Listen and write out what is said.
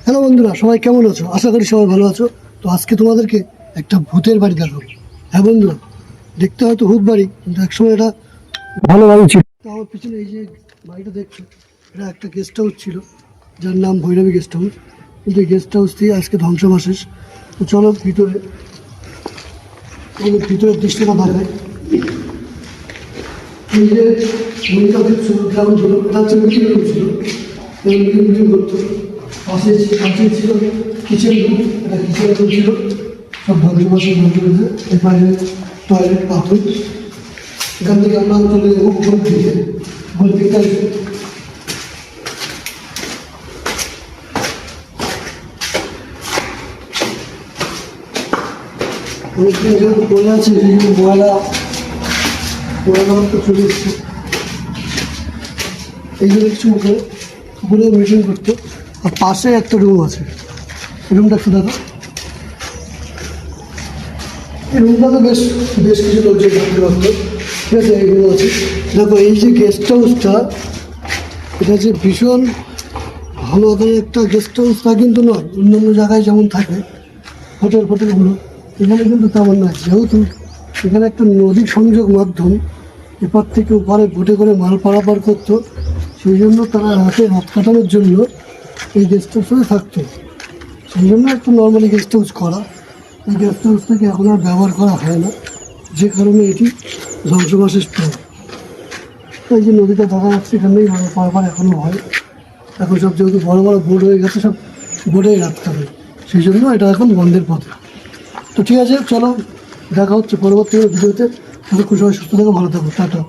Hello বন্ধুরা, সবাই কেমন আছো? আশা করি সবাই ভালো আছো। তো আজকে তোমাদেরকে একটা ভূতের বাড়ি দেখাবো। হ্যাঁ বন্ধুরা, দেখতে হয়তো ভূত বাড়ি, কিন্তু একসময় এটা ভালো বাড়ি ছিল। তো আমার পিছনে এই যে বাড়িটা দেখছো, এটা একটা গেস্ট হাউস ছিল, যার নাম ভৈরবী গেস্ট হাউস। কিন্তু এই গেস্ট হাউসটি আজকে ধ্বংসাবশেষ। তো চলো ভিতরে, ভিতরের দৃশ্যটা দেখায়। এই যে মনিকা দেখছো, গ্রাউন্ড ছিল, এটা হচ্ছে মিটিং রুম ছিল, মিটিং করতো। পাশে ছিল কিচেন রুম, এটা কিচেন রুম ছিল, সব ধ্বংসাবশেষ ধ্বংস করেছে। এর বাইরে টয়লেট, বাথরুম। এখান থেকে আমরা চলে যাবো উপর দিকে, উপর দিকটা অনেকদিন যেহেতু পড়ে আছে, সেই জন্য ময়লা তো চলে এসছে। এইগুলো কিছু উপরে মিটিং করতো। আর পাশে একটা রুম আছে, এই রুমটা একটু দেখো। এই রুমটা তো বেশ বেশ কিছু লোকজন থাকতে পারতো, ঠিক আছে। এই রুম আছে, দেখো। এই যে গেস্ট হাউসটা, এটা যে ভীষণ ভালো আকারের একটা গেস্ট হাউস তা কিন্তু নয়। অন্যান্য জায়গায় যেমন থাকে হোটেলগুলো, এখানে কিন্তু তেমন নয়। যেহেতু এখানে একটা নদী সংযোগ মাধ্যম, এপার থেকে ওপারে বোটে করে মাল পারাপার করতো, সেই জন্য তারা রাত কাটানোর জন্য এই গেস্ট হাউসে থাকতো। সেই জন্য একটু নর্মালি গেস্ট হাউস করা। এই গেস্ট হাউসটাকে এখন আর ব্যবহার করা হয় না, যে কারণে এটি ধ্বংসাবশেষ প্রায়। এই যে নদীটা দেখা যাচ্ছে, এখানেই মাল পারাপার এখনও হয়। এখন সব যেহেতু বড় বড় বোট হয়ে গেছে, সব বোটেই রাত কাটে, সেই জন্য এটা এখন বন্ধের পথে। তো ঠিক আছে, চলো দেখা হচ্ছে পরবর্তী ভিডিওতে। ততক্ষণ সবাই সুস্থ থাকো, ভালো থাকো, টাটা।